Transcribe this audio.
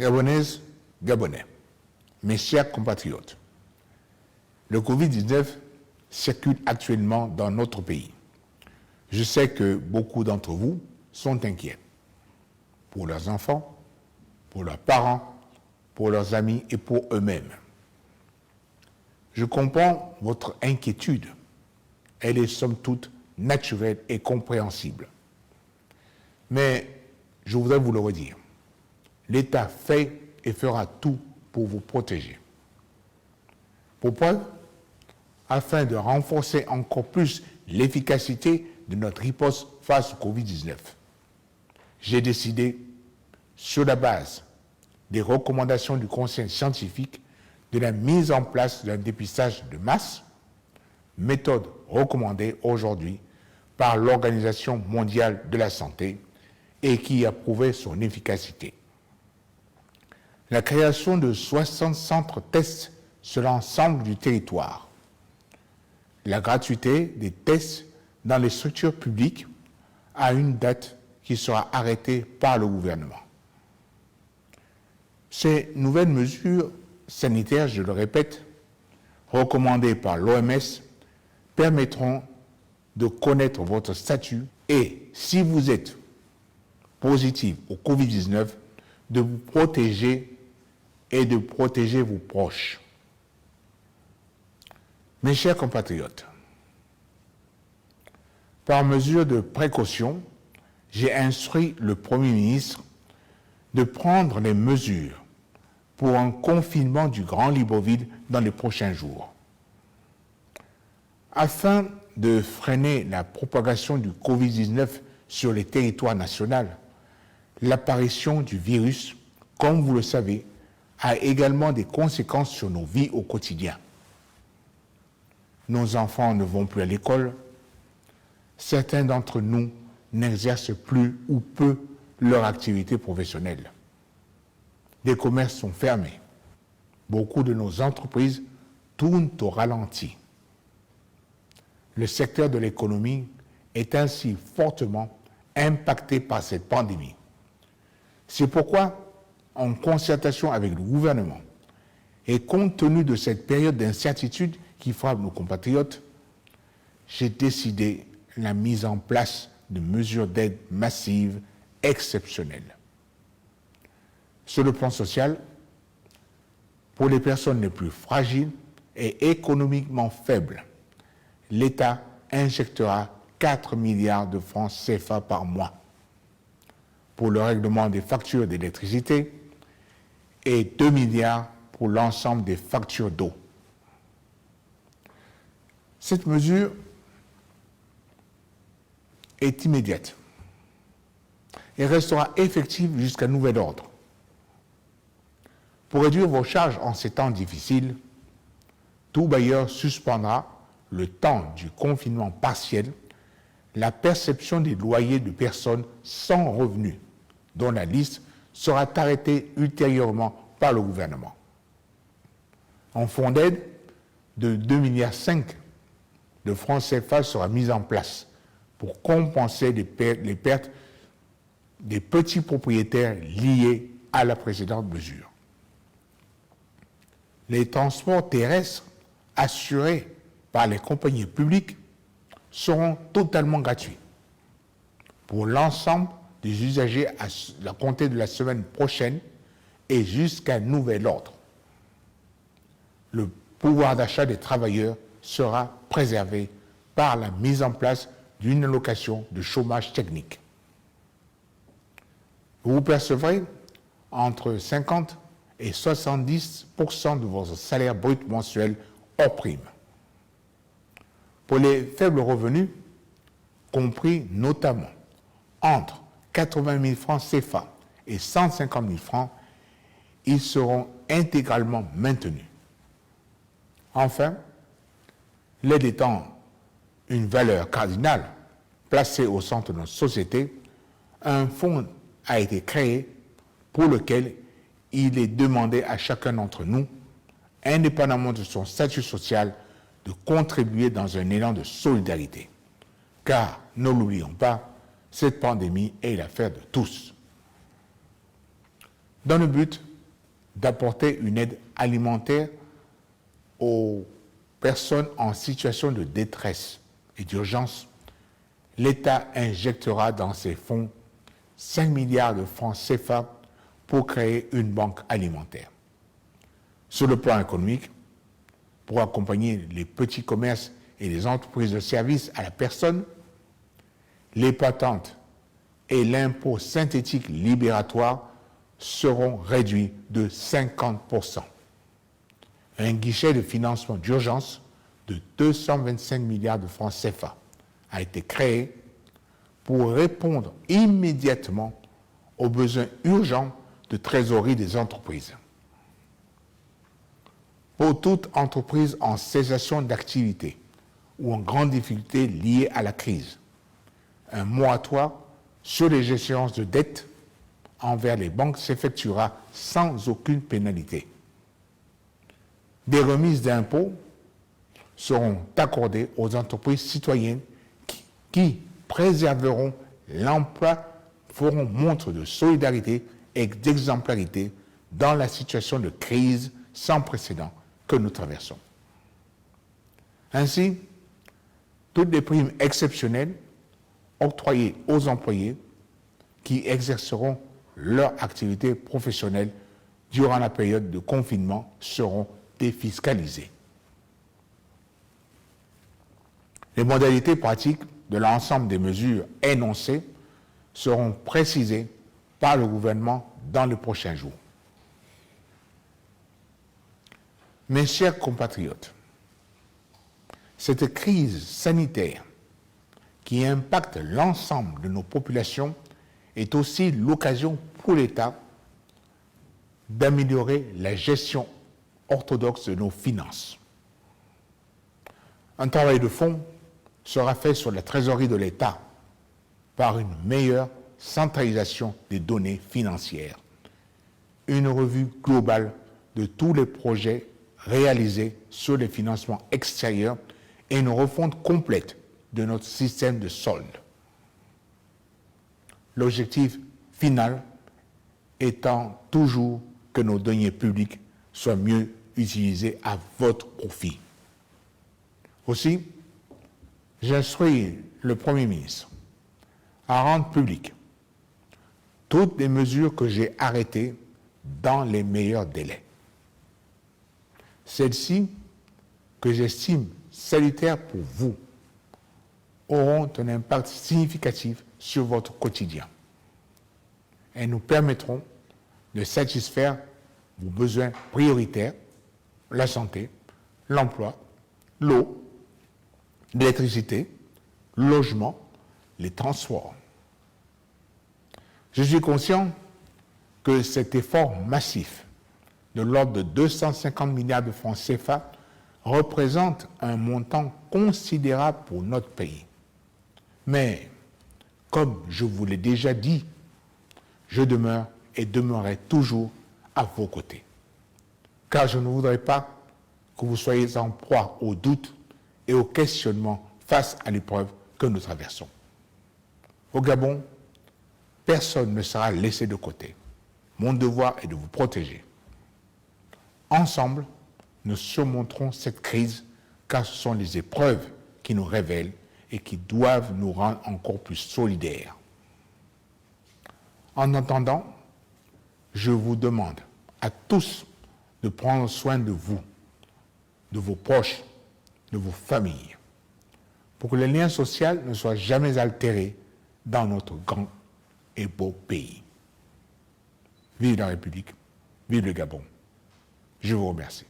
Gabonaises, Gabonais, mes chers compatriotes, le Covid-19 circule actuellement dans notre pays. Je sais que beaucoup d'entre vous sont inquiets pour leurs enfants, pour leurs parents, pour leurs amis et pour eux-mêmes. Je comprends votre inquiétude. Elle est somme toute naturelle et compréhensible. Mais je voudrais vous le redire. L'État fait et fera tout pour vous protéger. Pour preuve, afin de renforcer encore plus l'efficacité de notre riposte face au Covid-19, j'ai décidé, sur la base des recommandations du Conseil scientifique, de la mise en place d'un dépistage de masse, méthode recommandée aujourd'hui par l'Organisation mondiale de la santé et qui a prouvé son efficacité. La création de 60 centres tests sur l'ensemble du territoire, la gratuité des tests dans les structures publiques à une date qui sera arrêtée par le gouvernement. Ces nouvelles mesures sanitaires, je le répète, recommandées par l'OMS, permettront de connaître votre statut et, si vous êtes positif au Covid-19, de vous protéger et de protéger vos proches. Mes chers compatriotes, par mesure de précaution, j'ai instruit le Premier ministre de prendre les mesures pour un confinement du Grand Libreville dans les prochains jours. Afin de freiner la propagation du Covid-19 sur les territoires nationaux, l'apparition du virus, comme vous le savez, a également des conséquences sur nos vies au quotidien. Nos enfants ne vont plus à l'école. Certains d'entre nous n'exercent plus ou peu leur activité professionnelle. Des commerces sont fermés. Beaucoup de nos entreprises tournent au ralenti. Le secteur de l'économie est ainsi fortement impacté par cette pandémie. C'est pourquoi, en concertation avec le gouvernement et compte tenu de cette période d'incertitude qui frappe nos compatriotes, j'ai décidé la mise en place de mesures d'aide massives exceptionnelles. Sur le plan social, pour les personnes les plus fragiles et économiquement faibles, l'État injectera 4 milliards de francs CFA par mois pour le règlement des factures d'électricité et 2 milliards pour l'ensemble des factures d'eau. Cette mesure est immédiate et restera effective jusqu'à nouvel ordre. Pour réduire vos charges en ces temps difficiles, tout bailleur suspendra le temps du confinement partiel la perception des loyers de personnes sans revenus, dont la liste sera arrêtée ultérieurement par le gouvernement. Un fonds d'aide de 2,5 milliards de francs CFA sera mis en place pour compenser les pertes des petits propriétaires liés à la précédente mesure. Les transports terrestres assurés par les compagnies publiques seront totalement gratuits pour l'ensemble des usagers à compter de la semaine prochaine et jusqu'à nouvel ordre. Le pouvoir d'achat des travailleurs sera préservé par la mise en place d'une allocation de chômage technique. Vous percevrez entre 50 et 70% de votre salaire brut mensuel hors prime. Pour les faibles revenus, compris notamment entre 80 000 francs CFA et 150 000 francs, ils seront intégralement maintenus. Enfin, l'aide étant une valeur cardinale placée au centre de notre société, un fonds a été créé pour lequel il est demandé à chacun d'entre nous, indépendamment de son statut social, de contribuer dans un élan de solidarité. Car, ne l'oublions pas, cette pandémie est l'affaire de tous. Dans le but d'apporter une aide alimentaire aux personnes en situation de détresse et d'urgence, l'État injectera dans ses fonds 5 milliards de francs CFA pour créer une banque alimentaire. Sur le plan économique, pour accompagner les petits commerces et les entreprises de services à la personne, les patentes et l'impôt synthétique libératoire seront réduits de 50%. Un guichet de financement d'urgence de 225 milliards de francs CFA a été créé pour répondre immédiatement aux besoins urgents de trésorerie des entreprises. Pour toute entreprise en cessation d'activité ou en grande difficulté liée à la crise, un moratoire sur les échéances de dette envers les banques s'effectuera sans aucune pénalité. Des remises d'impôts seront accordées aux entreprises citoyennes qui préserveront l'emploi, feront montre de solidarité et d'exemplarité dans la situation de crise sans précédent que nous traversons. Ainsi, toutes les primes exceptionnelles octroyées aux employés qui exerceront leur activité professionnelle durant la période de confinement seront défiscalisées. Les modalités pratiques de l'ensemble des mesures énoncées seront précisées par le gouvernement dans les prochains jours. Mes chers compatriotes, cette crise sanitaire qui impacte l'ensemble de nos populations est aussi l'occasion pour l'État d'améliorer la gestion orthodoxe de nos finances. Un travail de fond sera fait sur la trésorerie de l'État par une meilleure centralisation des données financières, une revue globale de tous les projets réalisés sur les financements extérieurs et une refonte complète de notre système de solde. L'objectif final étant toujours que nos deniers publics soient mieux utilisés à votre profit. Aussi, j'instruis le Premier ministre à rendre publiques toutes les mesures que j'ai arrêtées dans les meilleurs délais. Celles-ci, que j'estime salutaires pour vous, auront un impact significatif sur votre quotidien. Elles nous permettront de satisfaire vos besoins prioritaires, la santé, l'emploi, l'eau, l'électricité, le logement, les transports. Je suis conscient que cet effort massif de l'ordre de 250 milliards de francs CFA représente un montant considérable pour notre pays. Mais, comme je vous l'ai déjà dit, je demeure et demeurerai toujours à vos côtés. Car je ne voudrais pas que vous soyez en proie aux doutes et aux questionnements face à l'épreuve que nous traversons. Au Gabon, personne ne sera laissé de côté. Mon devoir est de vous protéger. Ensemble, nous surmonterons cette crise car ce sont les épreuves qui nous révèlent et qui doivent nous rendre encore plus solidaires. En attendant, je vous demande à tous de prendre soin de vous, de vos proches, de vos familles, pour que les liens sociaux ne soient jamais altérés dans notre grand et beau pays. Vive la République, vive le Gabon. Je vous remercie.